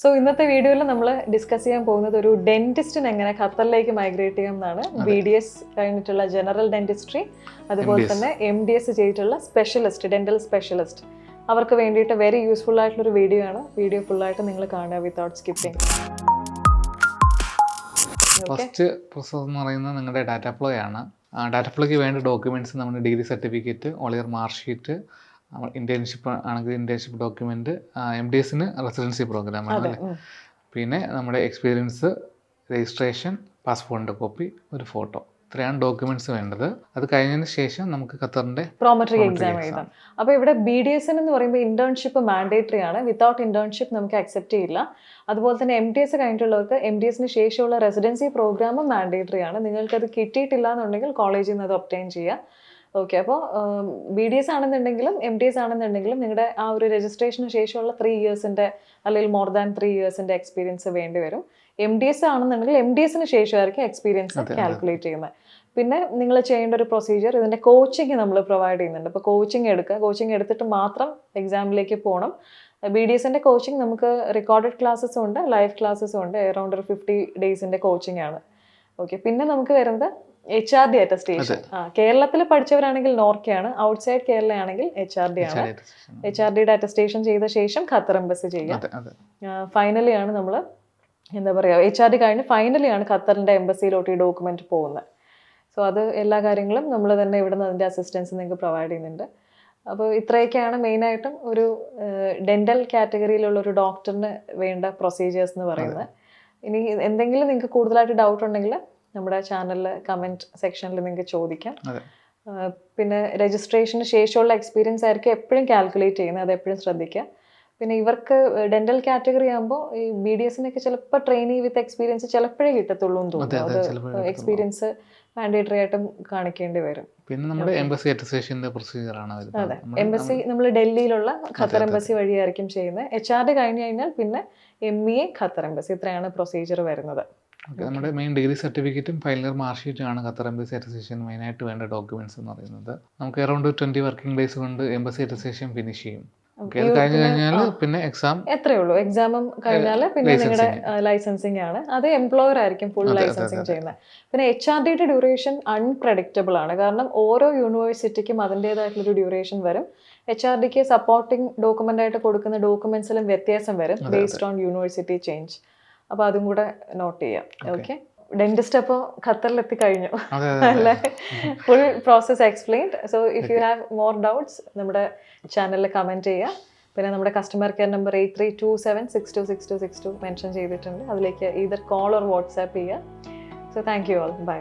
So ഇന്നത്തെ വീഡിയോയിൽ നമ്മൾ ഡിസ്കസ് ചെയ്യാൻ പോകുന്നത് ഒരു ഡെന്റിസ്റ്റിന് എങ്ങനെ ഖത്തറിലേക്ക് മൈഗ്രേറ്റ് ചെയ്യാം എന്നാണ്. BDS കഴിഞ്ഞിട്ടുള്ള ജനറൽ ഡെന്റിസ്ട്രി, അതുപോലെ തന്നെ MDS ചെയ്തിട്ടുള്ള സ്പെഷ്യലിസ്റ്റ്, ഡെന്റൽ സ്പെഷ്യലിസ്റ്റ്, അവർക്ക് വേണ്ടിയിട്ട് വെരി യൂസ്ഫുൾ ആയിട്ടുള്ളൊരു വീഡിയോ ആണ്. വീഡിയോ ഫുള്ളായിട്ട് നിങ്ങൾ കാണുക വിത്തൗട്ട് സ്കിപ്പിംഗ്. ഫസ്റ്റ് പ്രോസസ് എന്ന് പറയുന്നത് നിങ്ങളുടെ ഡാറ്റ ഫ്ലോ ആണ്. ഡാറ്റ ഫ്ലോയ്ക്ക് വേണ്ട ഡോക്യുമെൻറ്റ്സ് നമ്മുടെ degree certificate, all year mark sheet, internship ആണെങ്കിൽ ഇന്റേൺഷിപ്പ് ഡോക്യുമെന്റ്, MDSന് റെസിഡൻസി പ്രോഗ്രാം ആണ്, പിന്നെ നമ്മുടെ എക്സ്പീരിയൻസ്, രജിസ്ട്രേഷൻ, പാസ്പോർട്ടിൻ്റെ കോപ്പി, ഒരു ഫോട്ടോ, ഇത്രയാണ് ഡോക്യുമെന്റ്സ് വേണ്ടത്. അത് കഴിഞ്ഞതിന് ശേഷം നമുക്ക് ഖത്തറിന്റെ പ്രോമട്രിക് എക്സാം എഴുതാം. അപ്പോൾ ഇവിടെ BDS എന്ന് പറയുമ്പോൾ ഇന്റേൺഷിപ്പ് മാൻഡേറ്ററി ആണ്. വിത്തൗട്ട് ഇന്റേൺഷിപ്പ് നമുക്ക് അക്സെപ്റ്റ് ചെയ്യില്ല. അതുപോലെ തന്നെ MDS കഴിഞ്ഞിട്ടുള്ളവർക്ക് MDSന് ശേഷമുള്ള റെസിഡൻസി പ്രോഗ്രാമും മാൻഡേറ്ററി ആണ്. നിങ്ങൾക്കത് കിട്ടിയിട്ടില്ല എന്നുണ്ടെങ്കിൽ കോളേജിൽ നിന്ന് അത് ഒബ്റ്റെയിൻ ചെയ്യുക. ഓക്കെ, അപ്പോൾ BDS ആണെന്നുണ്ടെങ്കിലും MDS ആണെന്നുണ്ടെങ്കിലും നിങ്ങളുടെ ആ ഒരു രജിസ്ട്രേഷന് ശേഷമുള്ള 3 ഇയേഴ്സിൻ്റെ അല്ലെങ്കിൽ മോർ ദാൻ 3 ഇയേഴ്സിൻ്റെ എക്സ്പീരിയൻസ് വേണ്ടി വരും. MDS ആണെന്നുണ്ടെങ്കിൽ MDSന് ശേഷമായിരിക്കും എക്സ്പീരിയൻസ് കാൽക്കുലേറ്റ് ചെയ്യുന്നത്. പിന്നെ നിങ്ങൾ ചെയ്യേണ്ട ഒരു പ്രൊസീജിയർ, ഇതിൻ്റെ കോച്ചിങ് നമ്മൾ പ്രൊവൈഡ് ചെയ്യുന്നുണ്ട്. അപ്പോൾ കോച്ചിങ് എടുക്കുക, കോച്ചിങ് എടുത്തിട്ട് മാത്രം എക്സാമിലേക്ക് പോകണം. BDSൻ്റെ കോച്ചിങ് നമുക്ക് റെക്കോർഡഡ് ക്ലാസ്സസും ഉണ്ട്, ലൈവ് ക്ലാസ്സസും ഉണ്ട്. അറൗണ്ട് ഒരു 50 ഡേയ്സിൻ്റെ കോച്ചിങ് ആണ്. ഓക്കെ, പിന്നെ നമുക്ക് വരുന്നത് HRD അറ്റസ്റ്റേഷൻ. കേരളത്തിൽ പഠിച്ചവരാണെങ്കിൽ നോർക്കയാണ്, ഔട്ട്സൈഡ് കേരള ആണെങ്കിൽ HRD ആണ്. HRDയുടെ അറ്റസ്റ്റേഷൻ ചെയ്ത ശേഷം ഖത്തർ എംബസി ചെയ്യാം. ഫൈനലി ആണ് നമ്മൾ എന്താ പറയുക, HRD കഴിഞ്ഞ് ഫൈനലി ആണ് ഖത്തറിൻ്റെ എംബസിയിലോട്ട് ഈ ഡോക്യുമെന്റ് പോകുന്നത്. സോ അത് എല്ലാ കാര്യങ്ങളും നമ്മൾ തന്നെ ഇവിടെ നിന്ന് അതിൻ്റെ അസിസ്റ്റൻസ് നിങ്ങൾക്ക് പ്രൊവൈഡ് ചെയ്യുന്നുണ്ട്. അപ്പോൾ ഇത്രയൊക്കെയാണ് മെയിനായിട്ടും ഒരു ഡെൻ്റൽ കാറ്റഗറിയിലുള്ള ഒരു ഡോക്ടറിന് വേണ്ട പ്രൊസീജിയേഴ്സ് എന്ന് പറയുന്നത്. ഇനി എന്തെങ്കിലും നിങ്ങൾക്ക് കൂടുതലായിട്ട് ഡൗട്ട് ഉണ്ടെങ്കിൽ നമ്മുടെ ചാനലിൽ കമൻറ്റ് സെക്ഷനിൽ നിങ്ങൾക്ക് ചോദിക്കാം. പിന്നെ രജിസ്ട്രേഷന് ശേഷമുള്ള എക്സ്പീരിയൻസ് ആയിരിക്കും എപ്പോഴും കാൽക്കുലേറ്റ് ചെയ്യുന്നത്, അത് എപ്പോഴും ശ്രദ്ധിക്കുക. പിന്നെ ഇവർക്ക് ഡെൻ്റൽ കാറ്റഗറി ആകുമ്പോൾ ഈ BDSനൊക്കെ ചിലപ്പോൾ ട്രെയിനി വിത്ത് എക്സ്പീരിയൻസ് ചിലപ്പോഴേ കിട്ടത്തുള്ളൂ എന്ന് തോന്നുന്നു. അത് എക്സ്പീരിയൻസ് മാൻഡേറ്ററി ആയിട്ടും കാണിക്കേണ്ടി വരും. പിന്നെ നമ്മുടെ എംബസി അറ്റസ്റ്റേഷന്റെ പ്രൊസീജിയർ ആണ്. അതെ, എംബസി നമ്മൾ ഡൽഹിയിലുള്ള ഖത്തർ എംബസി വഴിയായിരിക്കും ചെയ്യുന്നത്. HRD കഴിഞ്ഞ് കഴിഞ്ഞാൽ പിന്നെ MEA ഖത്തർ എംബസി, ഇത്രയാണ് പ്രൊസീജിയർ വരുന്നത്. നമ്മുടെ മെയിൻ ഡിഗ്രി സർട്ടിഫിക്കറ്റും ഫൈനൽ ഇയർ മാർക്ക് ഷീറ്റും ആണ് ഖത്തർ എംബസി അറ്റസ്റ്റേഷൻ മെയിനായിട്ട് വേണ്ട ഡോക്യുമെന്റ്സ് എന്ന് പറയുന്നത്. നമുക്ക് അറൗണ്ട് 20 വർക്കിംഗ് ഡേയ്സ് കൊണ്ട് എംബസി അറ്റസ്റ്റേഷൻ ഫിനിഷ് ചെയ്യും. അത് കഴിഞ്ഞ് കഴിഞ്ഞാൽ പിന്നെ എക്സാം, എത്രയേ ഉള്ളൂ. എക്സാമും കഴിഞ്ഞാൽ പിന്നെ നിങ്ങളുടെ ലൈസൻസിങ് ആണ്. അത് എംപ്ലോയർ ആയിരിക്കും ഫുൾ ലൈസൻസിങ് ചെയ്യുന്നത്. പിന്നെ HRDയുടെ ഡ്യൂറേഷൻ അൺപ്രഡിക്റ്റബിൾ ആണ്. കാരണം ഓരോ യൂണിവേഴ്സിറ്റിക്കും അതിൻ്റെതായിട്ടുള്ളൊരു ഡ്യൂറേഷൻ വരും. HRDക്ക് സപ്പോർട്ടിംഗ് ഡോക്യുമെന്റ് ആയിട്ട് കൊടുക്കുന്ന ഡോക്യുമെന്റ്സിലും വ്യത്യാസം വരും ബേസ്ഡ് ഓൺ യൂണിവേഴ്സിറ്റി ചേഞ്ച്. അപ്പോൾ അതും കൂടെ നോട്ട് ചെയ്യാം. ഓക്കെ, ഡെന്റിസ്റ്റ് അപ്പോൾ ഖത്തറിലെത്തി കഴിഞ്ഞു അല്ലേ? Full process explained. So if you have more doubts നമ്മുടെ ചാനലിൽ കമൻറ്റ് ചെയ്യുക. പിന്നെ നമ്മുടെ കസ്റ്റമർ കെയർ നമ്പർ 8327626262 മെൻഷൻ ചെയ്തിട്ടുണ്ട്. അതിലേക്ക് either കോൾ ഓർ വാട്സാപ്പ് ചെയ്യുക. So thank you all. By.